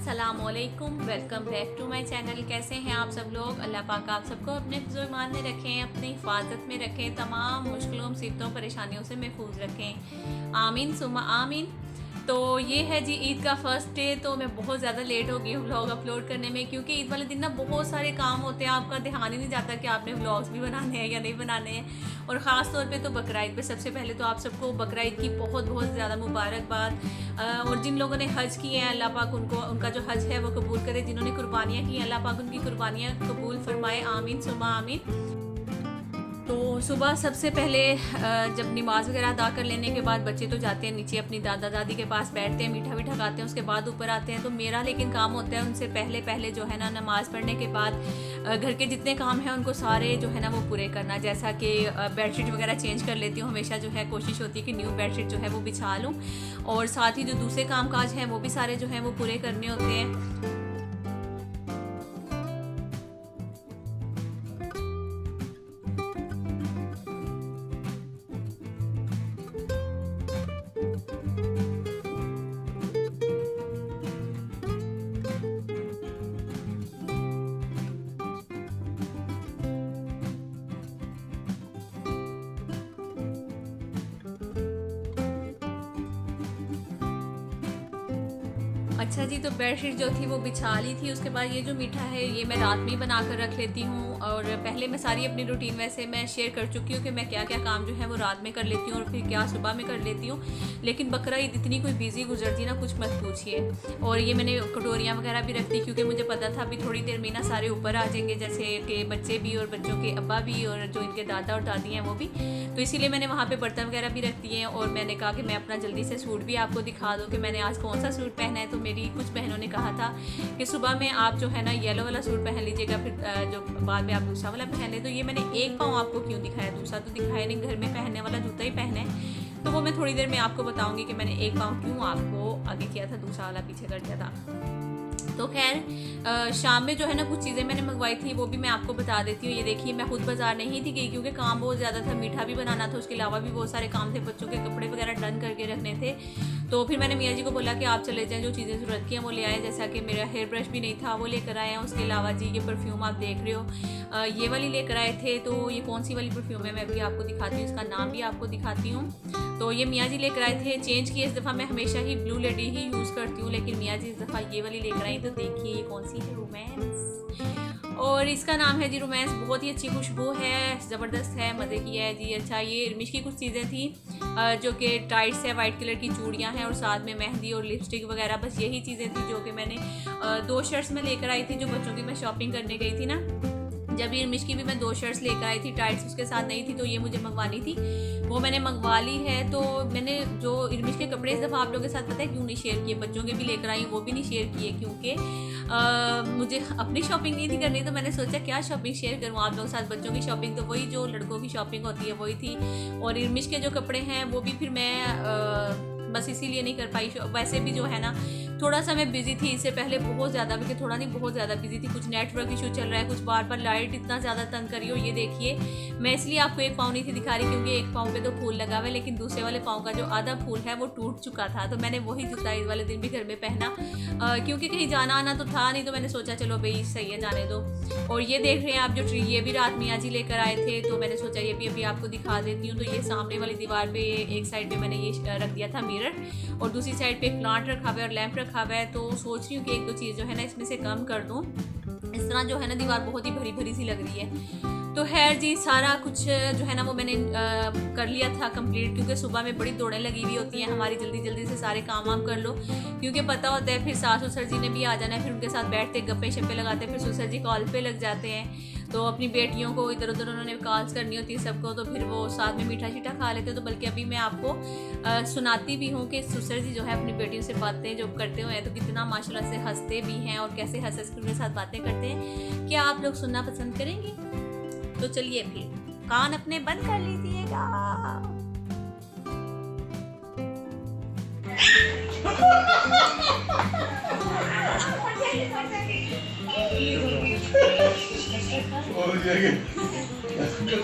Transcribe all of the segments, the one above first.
अस्सलामुअलैकुम, welcome back to my channel. कैसे हैं आप सब लोग? अल्लाह पाक आप सबको अपने ईमान में रखें, अपनी हिफाजत में रखें, तमाम मुश्किलों मुसीबतों परेशानियों से महफूज रखें। आमीन सुमा आमीन। तो ये है जी ईद का फर्स्ट डे। तो मैं बहुत ज़्यादा लेट हो गई हूँ व्लॉग अपलोड करने में, क्योंकि ईद वाले दिन ना बहुत सारे काम होते हैं, आपका ध्यान ही नहीं जाता कि आपने व्लॉग्स भी बनाने हैं या नहीं बनाने हैं। और ख़ास तौर पे तो बकरा ईद पे सबसे पहले तो आप सबको बकरा ईद की बहुत बहुत ज़्यादा मुबारकबाद। और जिन लोगों ने हज किए हैं, अल्लाह पाक उनका जो हज है वो कबूल करे। जिन्होंने कुर्बानियाँ की, अल्लाह पाक उनकी कुर्बानियाँ कबूल फरमाए। आमीन सुमा आमीन। तो सुबह सबसे पहले जब नमाज़ वगैरह अदा कर लेने के बाद बच्चे तो जाते हैं नीचे अपनी दादा दादी के पास, बैठते हैं, मीठा वीठा खाते हैं, उसके बाद ऊपर आते हैं। तो मेरा लेकिन काम होता है उनसे पहले पहले जो है ना, नमाज़ पढ़ने के बाद घर के जितने काम हैं उनको सारे जो है ना वो पूरे करना। जैसा कि बेडशीट वगैरह चेंज कर लेती हूँ, हमेशा जो है कोशिश होती है कि न्यू बेडशीट जो है वो बिछा लूँ। और साथ ही जो दूसरे काम काज हैं वो भी सारे जो हैं वो पूरे करने होते हैं। अच्छा जी, तो बेडशीट जो थी वो बिछा ली थी। उसके बाद ये जो मीठा है ये मैं रात में ही बना कर रख लेती हूँ। और पहले मैं सारी अपनी रूटीन वैसे मैं शेयर कर चुकी हूँ कि मैं क्या क्या काम जो है वो रात में कर लेती हूँ और फिर क्या सुबह में कर लेती हूँ। लेकिन बकरा ईद इतनी कोई बिजी गुजरती ना, कुछ मत पूछिए। और ये मैंने कटोरियाँ वगैरह भी रख दी, क्योंकि मुझे पता था अभी थोड़ी देर में ना सारे ऊपर आ जाएंगे, जैसे कि बच्चे भी और बच्चों के अब्बा भी और जो इनके दादा और दादी हैं वो भी। तो इसीलिए मैंने वहाँ पर बर्तन वगैरह भी रख दिए हैं। और मैंने कहा कि मैं अपना जल्दी से सूट भी आपको दिखा दूँ कि मैंने आज कौन सा सूट पहना है। तो मेरी कुछ बहनों ने कहा था कि सुबह में आप जो है ना येलो वाला सूट पहन लीजिएगा, फिर जो बाद में आप दूसरा वाला पहन ले। तो ये मैंने एक पाँव आपको क्यों दिखाया, दूसरा तो दिखाया नहीं, घर में पहनने वाला जूता ही पहना है। तो वो मैं थोड़ी देर में आपको बताऊंगी कि मैंने एक पाँव क्यों आपको आगे किया था, दूसरा वाला पीछे कर दिया था। तो खैर शाम में जो है ना कुछ चीज़ें मैंने मंगवाई थी वो भी मैं आपको बता देती हूँ। ये देखिए, मैं खुद बाजार नहीं थी गई, क्योंकि काम बहुत ज़्यादा था, मीठा भी बनाना था, उसके अलावा भी बहुत सारे काम थे, बच्चों के कपड़े वगैरह डन करके रखने थे। तो फिर मैंने मियाँ जी को बोला कि आप चले जाएं, जो चीज़ें ज़रूरत की हैं वो ले आए। जैसा कि मेरा हेयर ब्रश भी नहीं था वो लेकर आए हैं। उसके अलावा जी ये परफ्यूम आप देख रहे हो, ये वाली लेकर आए थे। तो ये कौन सी वाली परफ्यूम है मैं भी आपको दिखाती हूँ, इसका नाम भी आपको दिखाती हूँ। तो ये मियाँ जी लेकर आए थे, चेंज किए। इस दफ़ा मैं हमेशा ही ब्लू लेडी ही यूज़ करती हूँ, लेकिन मियाँ जी इस दफ़ा ये वाली लेकर आई। तो देखिए ये कौन सी है, रोमांस, और इसका नाम है जी रोमांस। बहुत ही अच्छी खुशबू है, ज़बरदस्त है, मज़े की है जी। अच्छा, ये इर्मिश की कुछ चीज़ें थी जो कि टाइट्स है, वाइट कलर की चूड़ियाँ हैं और साथ में मेहंदी और लिपस्टिक वगैरह, बस यही चीज़ें थी जो कि मैंने 2 शर्ट्स में लेकर आई थी जो बच्चों की मैं शॉपिंग करने गई थी ना। जब इर्मिश की भी मैं 2 शर्ट्स लेकर आई थी, टाइट्स उसके साथ नहीं थी, तो ये मुझे मंगवानी थी, वो मैंने मंगवा ली है। तो मैंने जो इर्मिश के कपड़े इस दफ़ा आप लोगों के साथ पता है क्यों नहीं शेयर किए, बच्चों के भी लेकर आई वो भी नहीं शेयर किए, क्योंकि मुझे अपनी शॉपिंग नहीं थी करनी। तो मैंने सोचा क्या शॉपिंग शेयर करूँ आप लोगों के साथ। बच्चों की शॉपिंग तो वही जो लड़कों की शॉपिंग होती है वही थी, और इर्मिश के जो कपड़े हैं वो भी फिर मैं बस इसीलिए नहीं कर पाई। वैसे भी जो है ना थोड़ा सा मैं बिजी थी इससे पहले, बहुत ज़्यादा, क्योंकि थोड़ा नहीं बहुत ज़्यादा बिजी थी। कुछ नेटवर्क इशू चल रहा है, कुछ बार बार लाइट इतना ज़्यादा तंग करी हो। ये देखिए, मैं इसलिए आपको एक पाँव नहीं थी दिखा रही क्योंकि एक पाँव पे तो फूल लगा हुआ है, लेकिन दूसरे वाले पाँव का जो आधा फूल है वो टूट चुका था। तो मैंने वही जूता ईद वाले दिन भी घर में पहना, क्योंकि कहीं जाना आना तो था नहीं। तो मैंने सोचा चलो भाई सही है, जाने दो। और ये देख रहे हैं आप जो ट्री, ये भी रात मियाँ जी लेकर आए थे, तो मैंने सोचा ये भी अभी आपको दिखा देती हूँ। तो ये सामने वाली दीवार पे एक साइड पे मैंने ये रख दिया था मिरर, और दूसरी साइड पे एक प्लांट रखा हुआ है और लैंप रखा हुआ है। तो सोच रही हूँ कि 1-2 चीज़ जो है ना इसमें से कम कर दूँ। इस तरह जो है ना दीवार बहुत ही भरी भरी सी लग रही है। तो खैर जी, सारा कुछ जो है ना वो मैंने कर लिया था कंप्लीट, क्योंकि सुबह में बड़ी दौड़ें लगी हुई होती हैं हमारी, जल्दी जल्दी से सारे काम वाम कर लो, क्योंकि पता होता है फिर सास ससुर जी ने भी आ जाना है, फिर उनके साथ बैठते गप्पे शप्पे लगाते, फिर ससुर जी कॉल पे लग जाते हैं। तो अपनी बेटियों को इधर उधर उन्होंने कॉल्स करनी होती है सबको, तो फिर वो साथ में मीठा शीठा खा लेते। तो बल्कि अभी मैं आपको सुनाती भी हूँ कि ससुर जी जो है अपनी बेटियों से बातें जो करते हुए हैं तो कितना माशाल्लाह से हंसते भी हैं, और कैसे हंस हंस के उनके साथ बातें करते हैं। क्या आप लोग सुनना पसंद करेंगे? तो चलिए फिर कान अपने बंद कर लीजिएगा।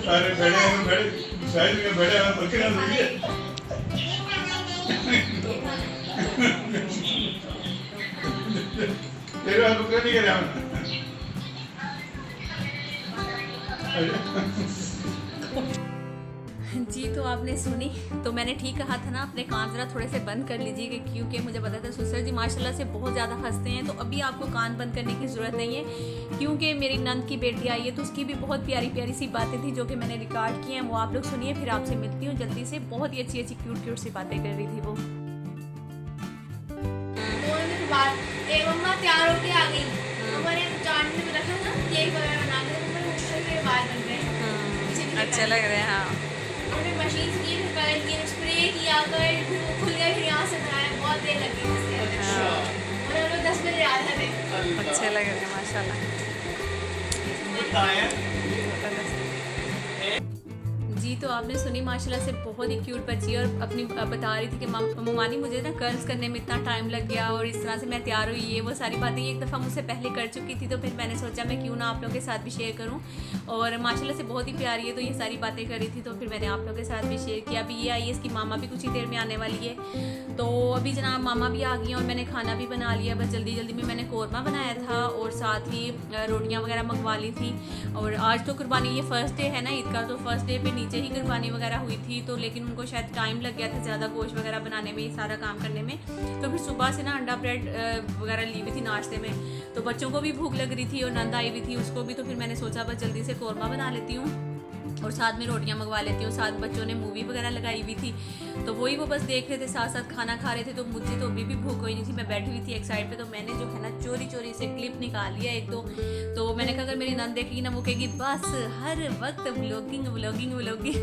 सारे बैठे साइड में बैठे हैं, बच्चे ना देखिए। तेरे हाथ पकड़ नहीं गया जी तो आपने सुनी, तो मैंने ठीक कहा था ना, अपने कान ज़रा थोड़े से बंद कर लीजिए क्योंकि मुझे पता था सुसर जी माशाल्लाह से बहुत ज़्यादा हंसते हैं। तो अभी आपको कान बंद करने की ज़रूरत नहीं है क्योंकि मेरी नंद की बेटी आई है तो उसकी भी बहुत प्यारी प्यारी सी बातें थी जो कि मैंने रिकॉर्ड की हैं, वो आप लोग सुनिए, फिर आपसे मिलती हूँ जल्दी से। बहुत ही अच्छी अच्छी क्यूट क्यूट सी बातें कर रही थी वो। मम्मा तैयार होके आ गई, हमारे चाट में रखा था केक वगैरह बना के बाल बन रहे हैं, अच्छा लग रहा है। हाँ उन्होंने मशीन की कर दी, स्प्रे किया कर, फिर वो खुल गया, फिर यहाँ से बनाया, बहुत देर लगी उसके अंदर और हम लोग 10 बजे आ रहे थे। अच्छे लग रहे हैं माशाल्लाह। जी तो आपने सुनी माशाल्लाह से बहुत ही क्यूट बच्ची और अपनी बता रही थी कि मम्मानी मुझे ना कर्ल्स करने में इतना टाइम लग गया और इस तरह से मैं तैयार हुई, ये वो सारी बातें एक दफ़ा मुझसे पहले कर चुकी थी तो फिर मैंने सोचा मैं क्यों ना आप लोगों के साथ भी शेयर करूं। और माशाल्लाह से बहुत ही प्यारी है तो ये सारी बातें कर रही थी तो फिर मैंने आप लोगों के साथ भी शेयर किया। अभी ये आई है, इसकी मामा भी कुछ ही देर में आने वाली है, तो अभी जनाब मामा भी आ गई हैं और मैंने खाना भी बना लिया। बस जल्दी जल्दी में मैंने कौरमा बनाया था और साथ ही रोटियाँ वगैरह मंगवा ली थी। और आज तो कुर्बानी, ये फर्स्ट डे है ना ईद का, तो फर्स्ट डे पे नीचे ही कुर्बानी वगैरह हुई थी, तो लेकिन उनको शायद टाइम लग गया था ज़्यादा गोश्त वगैरह बनाने में, ये सारा काम करने में। तो फिर सुबह से ना अंडा ब्रेड वगैरह ली हुई थी नाश्ते में, तो बच्चों को भी भूख लग रही थी और नंद आई हुई थी उसको भी, तो फिर मैंने सोचा बस जल्दी से कौरमा बना लेती हूँ और साथ में रोटियां मंगवा लेती हूँ। साथ बच्चों ने मूवी वगैरह लगाई हुई थी तो वही वो बस देख रहे थे, साथ साथ खाना खा रहे थे। तो मुझे तो अभी भी भूख हुई नहीं थी, मैं बैठी हुई थी एक साइड पे, तो मैंने जो है ना चोरी चोरी से क्लिप निकाल लिया एक दो। तो मैंने कहा अगर मेरी नंद देखेगी ना वो कहेगी बस हर वक्त व्लॉगिंग व्लॉगिंग व्लॉगिंग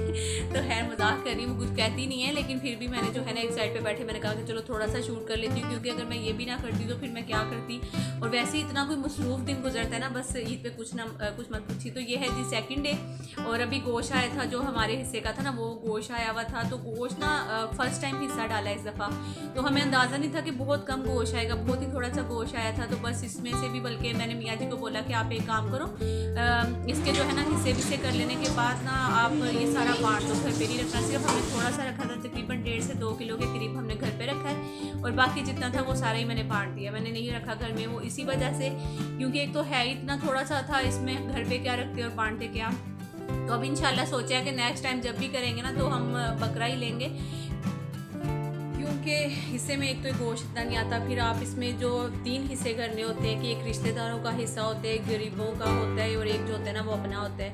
तो खैर मजाक कर रही हूँ, कुछ कहती नहीं है, लेकिन फिर भी मैंने जो है ना एक साइड पर बैठे मैंने कहा कि चलो थोड़ा सा शूट कर लेती हूँ क्योंकि अगर मैं ये भी ना करती तो फिर मैं क्या करती। और वैसे ही इतना कोई मसरूफ दिन गुजरता है ना, बस ईद पे कुछ मत पूछी। तो ये है जी सेकंड डे और अभी गोश्त आया था जो हमारे हिस्से का था ना, वो गोश्त आया हुआ था। तो गोश्त ना फर्स्ट टाइम हिस्सा डाला इस दफ़ा, तो हमें अंदाज़ा नहीं था कि बहुत कम गोश्त आएगा, बहुत ही थोड़ा सा गोश्त आया था। तो बस इसमें से भी, बल्कि मैंने मियाँ जी को बोला कि आप एक काम करो, इसके जो है ना हिस्से विस्से कर लेने के बाद ना आप ये सारा बांट दो, घर पे नहीं रखना। सिर्फ हमने थोड़ा सा रखा था, तकरीबन 1.5 से 2 किलो के करीब हमने घर पे रखा है और बाकी जितना था वो सारा ही मैंने बांट दिया। मैंने नहीं रखा घर में वो इसी वजह से क्योंकि एक तो है इतना थोड़ा सा था, इसमें घर पे क्या रखते और बांटते क्या। तो अब इंशाल्लाह सोचा है कि नेक्स्ट टाइम जब भी करेंगे ना तो हम बकरा ही लेंगे क्योंकि हिस्से में एक तो गोश्त इतना नहीं आता, फिर आप इसमें जो 3 हिस्से करने होते हैं कि एक रिश्तेदारों का हिस्सा होता है, एक गरीबों का होता है और एक जो होता है ना वो अपना होता है।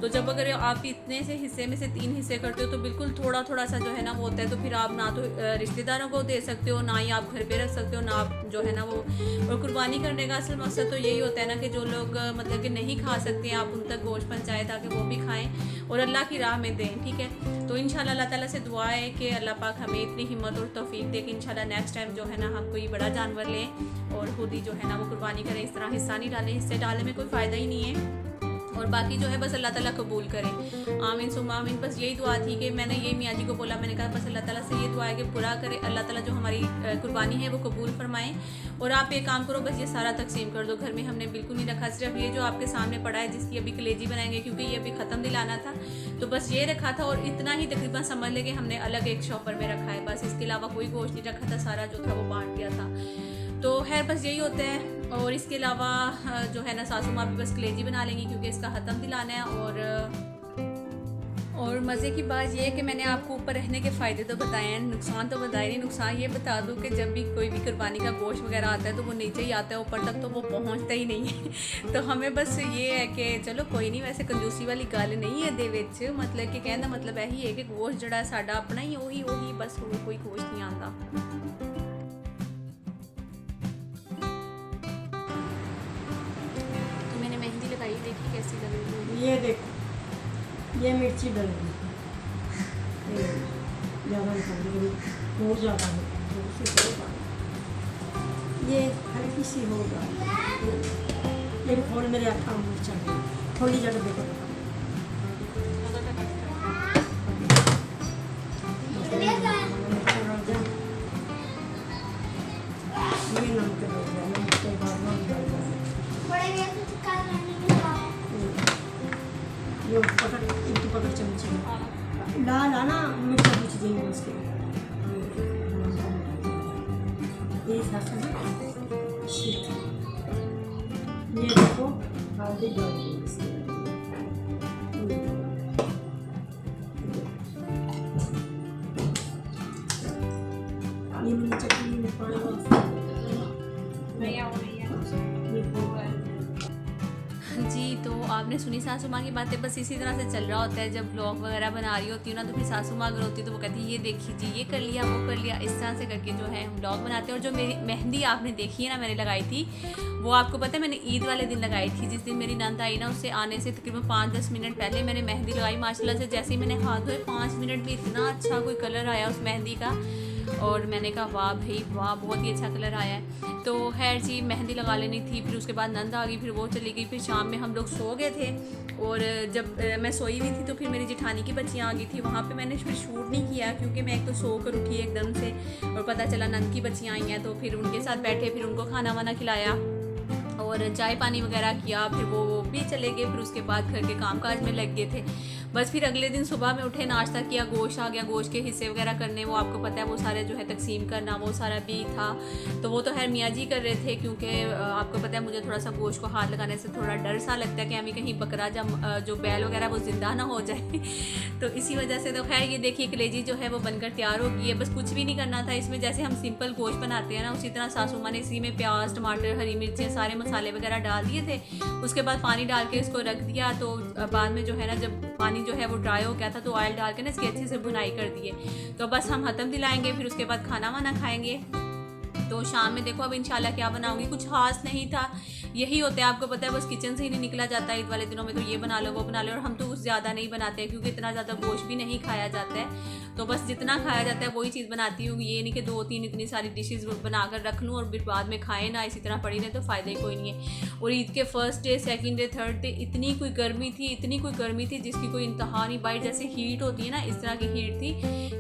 तो जब अगर आप इतने से हिस्से में से 3 हिस्से करते हो तो बिल्कुल थोड़ा थोड़ा सा जो है ना वो होता है, तो फिर आप ना तो रिश्तेदारों को दे सकते हो, ना ही आप घर पे रख सकते हो, ना आप जो है ना वो। और कुर्बानी करने का असल मकसद तो यही होता है ना कि जो लोग मतलब कि नहीं खा सकते हैं आप उन तक गोश्त पहुँचाएँ ताकि वो भी खाएँ और अल्लाह की राह में दें, ठीक है। तो इंशाल्लाह अल्लाह ताला से दुआ है कि अल्लाह पाक हमें इतनी हिम्मत और तौफीक दे कि इंशाल्लाह नेक्स्ट टाइम जो है ना हम कोई बड़ा जानवर लें और खुद ही जो है ना वो कुर्बानी करें। इस तरह हिस्सा नहीं डालें, हिस्से डालने में कोई फ़ायदा ही नहीं है। और बाकी जो है बस अल्लाह ताला कबूल करे, आमीन सुम्मा आमीन। बस यही दुआ थी कि मैंने यही मियाँ जी को बोला, मैंने कहा बस अल्लाह ताला से ये दुआ है कि पूरा करे, अल्लाह ताला जो हमारी कुर्बानी है वो कबूल फरमाएं। और आप एक काम करो, बस ये सारा तकसीम कर दो, घर में हमने बिल्कुल नहीं रखा, सिर्फ ये जो आपके सामने पड़ा है जिसकी अभी कलेजी बनाएंगे क्योंकि ये अभी ख़त्म दिलाना था, तो बस ये रखा था और इतना ही तकरीबन समझ ले कि हमने अलग एक शॉपर में रखा है, बस इसके अलावा कोई गोश्त नहीं रखा था, सारा जो था वो बांट दिया था। तो खैर बस यही होता है। और इसके अलावा जो है ना सासू माँ भी बस कलेजी बना लेंगी क्योंकि इसका ख़त्म दिलाना है। और मज़े की बात यह है कि मैंने आपको ऊपर रहने के फ़ायदे तो बताए हैं, नुकसान तो बताए नहीं। नुकसान ये बता दूं कि जब भी कोई भी कुर्बानी का गोश्त वगैरह आता है तो वो नीचे ही आता है, ऊपर तक तो वो पहुंचता ही नहीं है। तो हमें बस ये है कि चलो कोई नहीं, वैसे कंजूसी वाली गल नहीं है दे विच, मतलब कि कहने का मतलब यही है कि गोश्त जड़ा साडा अपना ही वही बस कोई गोश्त नहीं आता। तो मैंने मेहंदी लगाई, देखी कैसी लग रही है। ये देखो ये मिर्ची डल गई, ज़्यादा निकाली बहुत ज़्यादा है, ये हल्की सी होगा। ये फोन मेरे आँखों में चाहिए थोड़ी जगह देखो, ये नमक डाल दिया, नमक के बाद नमक डाल दिया, ये पकड़ चमचे डाल आना मिर्चा कुछ देंगे उसके ये हल्दी डाल दूँ इसमें। ये मैंने चटनी में पानी जी, तो आपने सुनी सासू माँ की बातें। बस इसी तरह से चल रहा होता है जब व्लॉग वगैरह बना रही होती हूँ ना, तो फिर सासू माँ अगर होती है तो वो कहती है ये देखी जी, ये कर लिया, वो कर लिया। इस तरह से करके जो है हम व्लॉग बनाते हैं। और जो मेरी मेहंदी आपने देखी है ना, मैंने लगाई थी, वो आपको पता है मैंने ईद वाले दिन लगाई थी। जिस दिन मेरी नंद आई ना, उससे आने से तकरीबन 5-10 मिनट पहले मैंने मेहंदी लगाई। माशाल्लाह से जैसे ही मैंने हाथ धोए 5 मिनट में इतना अच्छा कोई कलर आया उस मेहंदी का, और मैंने कहा वाह भाई वाह, बहुत ही अच्छा कलर आया है। तो खैर जी, मेहंदी लगा लेनी थी। फिर उसके बाद नंद आ गई, फिर वो चली गई। फिर शाम में हम लोग सो गए थे, और जब मैं सोई हुई थी तो फिर मेरी जेठानी की बच्चियाँ आ गई थी। वहाँ पे मैंने फिर शूट नहीं किया, क्योंकि मैं एक तो सो कर उठी एकदम से, और पता चला नंद की बच्चियाँ आई हैं। तो फिर उनके साथ बैठे, फिर उनको खाना वाना खिलाया और चाय पानी वगैरह किया। फिर वो भी चले गए। फिर उसके बाद घर के कामकाज में लग गए थे। बस फिर अगले दिन सुबह में उठे, नाश्ता किया, गोश्त आ गया, गोश्त के हिस्से वगैरह करने, वो आपको पता है वो सारे जो है तकसीम करना, वो सारा भी था। तो वो तो खैर मियाँ जी कर रहे थे, क्योंकि आपको पता है मुझे थोड़ा सा गोश्त को हाथ लगाने से थोड़ा डर सा लगता है कि हमें कहीं बकरा जो बैल वगैरह वो ज़िंदा ना हो जाए। तो इसी वजह से तो खैर ये देखिए कलेजी जो है वो बनकर तैयार हो गई है। बस कुछ भी नहीं करना था इसमें। जैसे हम सिंपल गोश्त बनाते हैं ना, उसी तरह सासू माँ ने इसी में प्याज, टमाटर, हरी मिर्चें, सारे मसाले वगैरह डाल दिए थे। उसके बाद पानी डाल के इसको रख दिया। तो बाद में जो है ना, जब पानी जो है वो ड्राई हो गया था, तो ऑयल डाल के ना इसकी अच्छे से बुनाई कर दिए। तो बस हम हतम दिलाएंगे, फिर उसके बाद खाना वाना खाएंगे। तो शाम में देखो अब इंशाल्लाह क्या बनाऊंगी। कुछ खास नहीं था, यही होता है आपको पता है, बस किचन से ही नहीं निकला जाता ईद वाले दिनों में। तो ये बना लो, वो बना लो। और हम तो कुछ ज़्यादा नहीं बनाते हैं, क्योंकि इतना ज़्यादा गोश्त भी नहीं खाया जाता है। तो बस जितना खाया जाता है वही चीज़ बनाती हूँ। ये नहीं कि 2-3 इतनी सारी डिशेज़ बनाकर रख लूँ और फिर बाद में खाएँ ना, इसी तरह पड़ी रहे, तो फ़ायदा ही कोई नहीं है। और ईद के first day, second day, third day इतनी कोई गर्मी थी जिसकी कोई इंतहा नहीं। बाहर जैसे हीट होती है ना, इस तरह की हीट थी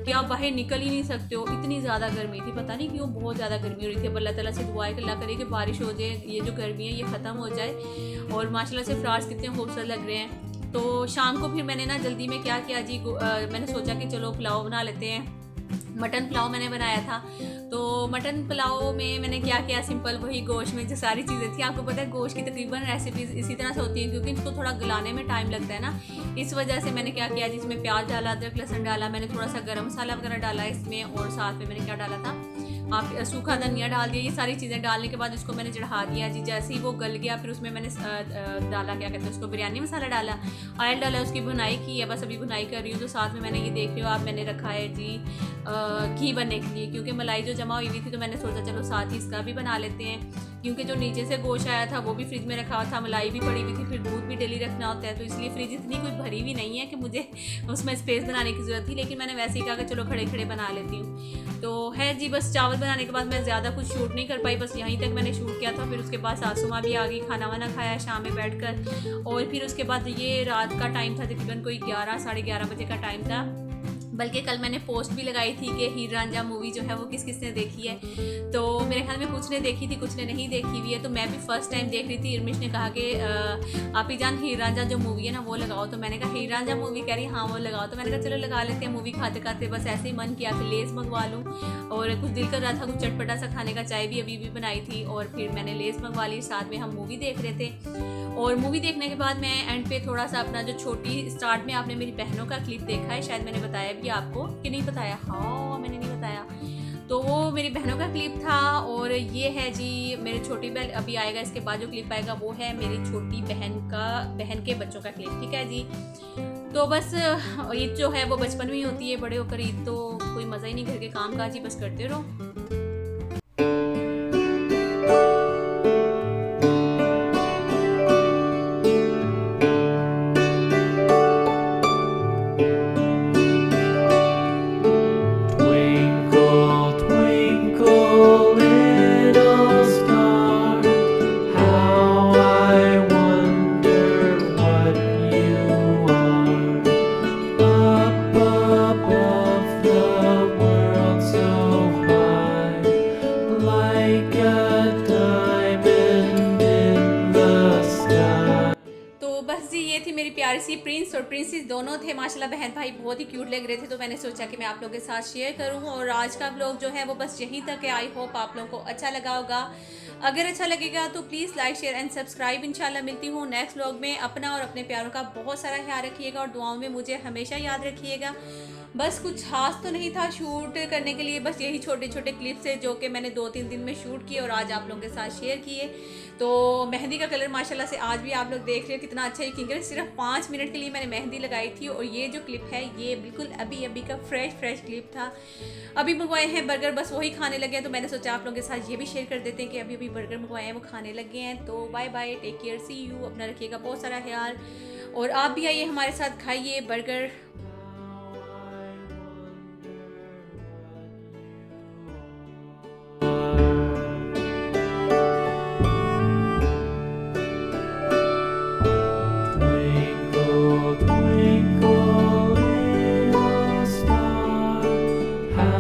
कि आप बाहर निकल ही नहीं सकते हो, इतनी ज़्यादा गर्मी थी। पता नहीं क्यों बहुत ज़्यादा गर्मी हो रही थी। अब अल्लाह ताला से दुआ है कि अल्लाह करे कि बारिश हो जाए, ये जो गर्मी है ये ख़त्म हो जाए। और माशाल्लाह से फ्लावर्स कितने खूबसूरत लग रहे हैं। तो शाम को फिर मैंने ना जल्दी में क्या किया जी, मैंने सोचा कि चलो पुलाव बना लेते हैं। मटन पुलाव मैंने बनाया था। तो मटन पुलाव में मैंने क्या किया, सिंपल वही गोश्त में जो सारी चीज़ें थी। आपको पता है गोश्त की तकरीबन रेसिपीज़ इसी तरह से होती हैं, क्योंकि इसको थोड़ा गलाने में टाइम लगता है ना। इस वजह से मैंने क्या किया, जिसमें प्याज डाला, अदरक लहसुन डाला, मैंने थोड़ा सा गरम मसाला वगैरह डाला इसमें, और साथ में मैंने क्या डाला था, आप सूखा धनिया डाल दिया। ये सारी चीज़ें डालने के बाद इसको मैंने चढ़ा दिया जी। जैसे ही वो गल गया, फिर उसमें मैंने डाला, क्या कहते हैं उसको, बिरयानी मसाला डाला, ऑयल डाला, उसकी भुनाई की है। बस अभी भुनाई कर रही हूँ। तो साथ में मैंने ये देख रहे हो आप, मैंने रखा है जी घी बनने के लिए, क्योंकि मलाई जो जमा हुई थी, तो मैंने सोचा चलो साथ ही इसका भी बना लेते हैं। क्योंकि जो नीचे से गोश्त आया था वो भी फ्रिज में रखा हुआ था, मलाई भी पड़ी हुई थी, फिर दूध भी डेली रखना होता है। तो इसलिए फ्रिज इतनी कोई भरी हुई नहीं है कि मुझे उसमें स्पेस बनाने की ज़रूरत थी। लेकिन मैंने वैसे ही कहा कि चलो खड़े खड़े बना लेती हूँ। तो है जी, बस चावल बनाने के बाद मैं ज़्यादा कुछ शूट नहीं कर पाई, बस यहीं तक मैंने शूट किया था। फिर उसके बाद सासू माँ भी आ गई, खाना वाना खाया शाम में बैठकर। और फिर उसके बाद ये रात का टाइम था, तकरीबन कोई 11-11:30 बजे का टाइम था। बल्कि कल मैंने पोस्ट भी लगाई थी कि हीर रांझा मूवी जो है वो किस किस ने देखी है। तो मेरे ख्याल में कुछ ने देखी थी, कुछ ने नहीं देखी हुई है। तो मैं भी फर्स्ट टाइम देख रही थी। इरमिश ने कहा कि आपी जान हीर रांझा जो मूवी है ना वो लगाओ। तो मैंने कहा हीर रांझा मूवी, कह रही हाँ वो लगाओ। तो मैंने कहा चलो लगा लेते हैं। मूवी खाते खाते बस ऐसे ही मन किया कि लेस मंगवा लूँ, और कुछ दिल कर रहा था कुछ चटपटा सा खाने का। चाय भी अभी भी बनाई थी, और फिर मैंने लेस मंगवा ली। साथ में हम मूवी देख रहे थे। और मूवी देखने के बाद मैं एंड पे थोड़ा सा अपना जो छोटी, स्टार्ट में आपने मेरी बहनों का क्लिप देखा है, शायद मैंने बताया भी आपको कि नहीं बताया, हाँ मैंने नहीं बताया। तो वो मेरी बहनों का क्लिप था। और ये है जी मेरी छोटी बहन, अभी आएगा इसके बाद जो क्लिप आएगा वो है मेरी छोटी बहन के बच्चों का क्लिप, ठीक है जी। तो बस ईद जो है वो बचपन में ही होती है, बड़े होकर ईद तो कोई मज़ा ही नहीं, घर के काम काज ही बस करते रहो। प्यारी सी प्रिंस और प्रिंसेस दोनों थे, माशाल्लाह बहन भाई बहुत ही क्यूट लग रहे थे। तो मैंने सोचा कि मैं आप लोगों के साथ शेयर करूं। और आज का व्लॉग जो है वो बस यहीं तक है। आई होप आप लोगों को अच्छा लगा होगा। अगर अच्छा लगेगा तो please like share and subscribe. इंशाल्लाह मिलती हूँ नेक्स्ट व्लॉग में। अपना और अपने प्यारों का बहुत सारा ख्याल रखिएगा और दुआओं में मुझे हमेशा याद रखिएगा। बस कुछ खास तो नहीं था शूट करने के लिए, बस यही छोटे छोटे क्लिप्स है जो कि मैंने 2-3 दिन में शूट किए और आज आप लोगों के साथ शेयर किए। तो मेहंदी का कलर माशाल्लाह से आज भी आप लोग देख रहे हो कितना अच्छा है, क्योंकि सिर्फ 5 मिनट के लिए मैंने मेहंदी लगाई थी। और ये जो क्लिप है ये बिल्कुल अभी का फ्रेश क्लिप था। अभी मंगवाए हैं बर्गर, बस वही खाने लगे हैं, तो मैंने सोचा आप लोगों के साथ ये भी शेयर कर देते हैं कि अभी बर्गर मंगवाए हैं, वो खाने लगे हैं। तो bye bye, take care, see you, अपना रखिएगा बहुत सारा ख्याल। और आप भी आइए हमारे साथ, खाइए बर्गर।